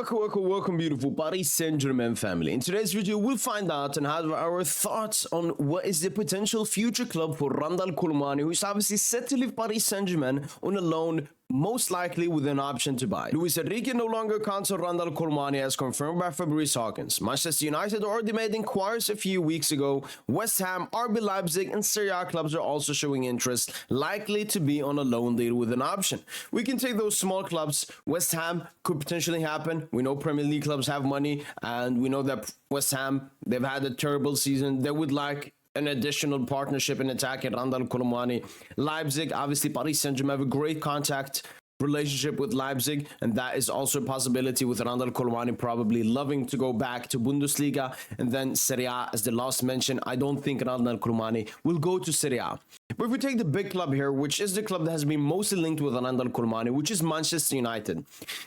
Welcome, beautiful Paris Saint-Germain family. In today's video, we'll find out and have our thoughts on what is the potential future club for Randal Kolo Muani, who's obviously set to leave Paris Saint-Germain on a loan, most likely with an option to buy. Luis Enrique no longer counts on Randal Kolo Muani, as confirmed by Fabrice Hawkins. Manchester United already made inquiries a few weeks ago. West Ham, RB Leipzig, and Serie A clubs are also showing interest, likely to be on a loan deal with an option. We can take those small clubs. West Ham could potentially happen. We know Premier League clubs have money, and we know that West Ham, they've had a terrible season. They would like an additional partnership in attack at Randal Kolo Muani. Leipzig, obviously Paris Saint-Germain have a great contact relationship with Leipzig, and that is also a possibility with Randal Kolo Muani probably loving to go back to Bundesliga and then Serie A as the last mention. I don't think Randal Kolo Muani will go to Serie A. But if we take the big club here, which is the club that has been mostly linked with Randal Kolo Muani, which is Manchester United.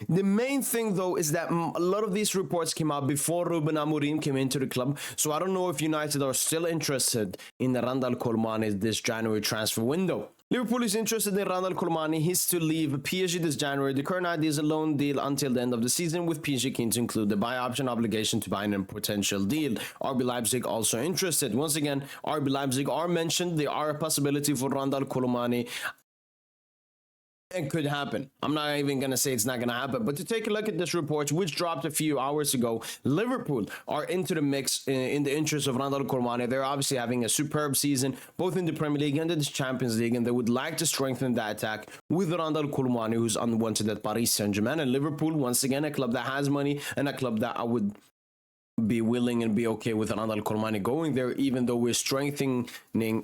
The main thing, though, is that a lot of these reports came out before Ruben Amorim came into the club. So I don't know if United are still interested in Randal Kolo Muani this January transfer window. Liverpool is interested in Randal Kolo Muani. He's to leave PSG this January. The current idea is a loan deal until the end of the season, with PSG keen to include the buy option obligation to buy in a potential deal. RB Leipzig also interested. Once again, RB Leipzig are mentioned. They are a possibility for Randal Kolo Muani. It could happen. I'm not even going to say it's not going to happen, but to take a look at this report, which dropped a few hours ago, Liverpool are into the mix in the interest of Randal Kolo Muani. They're obviously having a superb season, both in the Premier League and in the Champions League, and they would like to strengthen that attack with Randal Kolo Muani, who's unwanted at Paris Saint-Germain. And Liverpool, once again, a club that has money and a club that I would be willing and be okay with Randal Kolo Muani going there, even though we're strengthening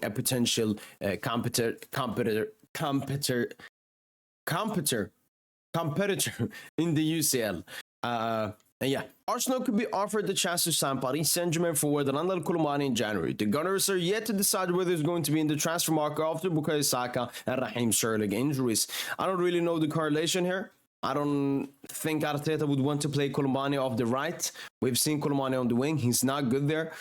a potential competitor in the UCL. And yeah, Arsenal could be offered the chance to sign Paris Saint-Germain forward Randal Kolo Muani in January. The Gunners are yet to decide whether it's going to be in the transfer market after Bukayo Saka and Raheem Sterling injuries. I don't really know the correlation here. I don't think Arteta would want to play Kolo Muani off the right. We've seen Kolo Muani on the wing. He's not good there.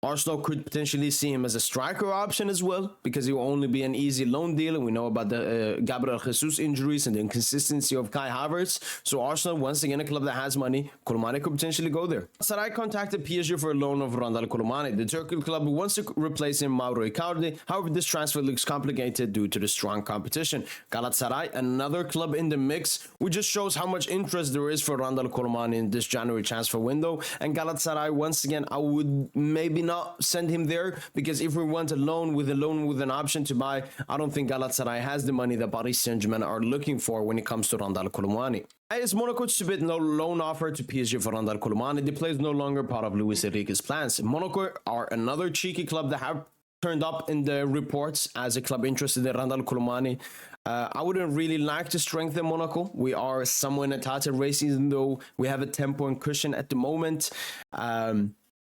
Arsenal could potentially see him as a striker option as well, because he will only be an easy loan deal. And we know about the Gabriel Jesus injuries and the inconsistency of Kai Havertz. So Arsenal, once again, a club that has money, Kolo Muani could potentially go there. Galatasaray contacted PSG for a loan of Randal Kolo Muani. The Turkish club wants to replace him, Mauro Icardi. However, this transfer looks complicated due to the strong competition. Galatasaray, another club in the mix, which just shows how much interest there is for Randal Kolo Muani in this January transfer window. And Galatasaray, once again, I would maybe not send him there, because if we want a loan with an option to buy, I don't think Galatasaray has the money that Paris Saint-Germain are looking for when it comes to Randal Kolo Muani. As Monaco to submit no loan offer to PSG for Randal Kolo Muani, the player is no longer part of Luis Enrique's plans. Monaco are another cheeky club that have turned up in the reports as a club interested in Randal Kolo Muani. I wouldn't really like to strengthen Monaco. We are somewhere in a tighter race, even though we have a 10-point cushion at the moment.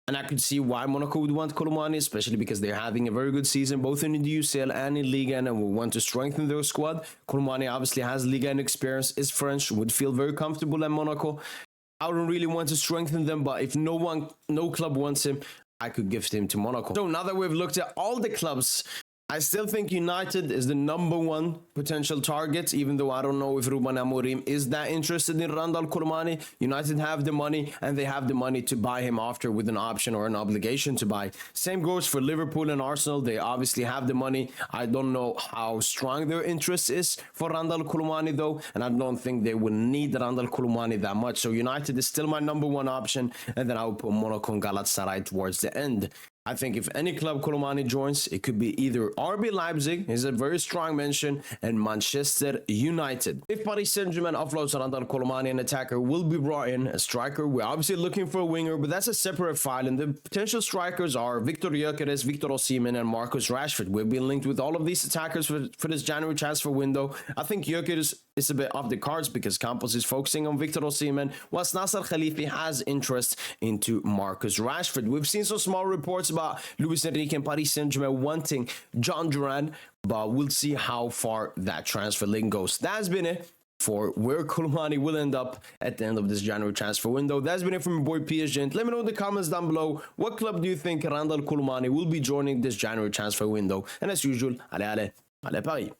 And I could see why Monaco would want Kolo Muani, especially because they're having a very good season, both in the UCL and in Ligue 1, and will want to strengthen their squad. Kolo Muani obviously has Ligue 1 experience, is French, would feel very comfortable at Monaco. I don't really want to strengthen them, but if no club wants him, I could gift him to Monaco. So now that we've looked at all the clubs, I still think United is the #1 potential target, even though I don't know if Ruben Amorim is that interested in Randal Kolo Muani. United have the money, and they have the money to buy him after with an option or an obligation to buy. Same goes for Liverpool and Arsenal. They obviously have the money. I don't know how strong their interest is for Randal Kolo Muani, though, and I don't think they will need Randal Kolo Muani that much. So United is still my #1 option, and then I will put Monaco and Galatasaray towards the end. I think if any club Kolo Muani joins, it could be either RB Leipzig, is a very strong mention, and Manchester United. If Paris Saint-Germain offloads Randal Kolo Muani, an attacker will be brought in, a striker. We're obviously looking for a winger, but that's a separate file, and the potential strikers are Victor Gyökeres, Victor Osimhen, and Marcus Rashford. We've been linked with all of these attackers for this January transfer window. I think Gyökeres is a bit off the cards because Campos is focusing on Victor Osimhen, whilst Nasser Khalifi has interest into Marcus Rashford. We've seen some small reports about Luis Enrique and Paris Saint-Germain wanting John Duran, but we'll see how far that transfer link goes. That's been it for where Kolo Muani will end up at the end of this January transfer window. That's been it from your boy PSG. Let me know in the comments down below, what club do you think Randal Kolo Muani will be joining this January transfer window? And as usual, allez Paris!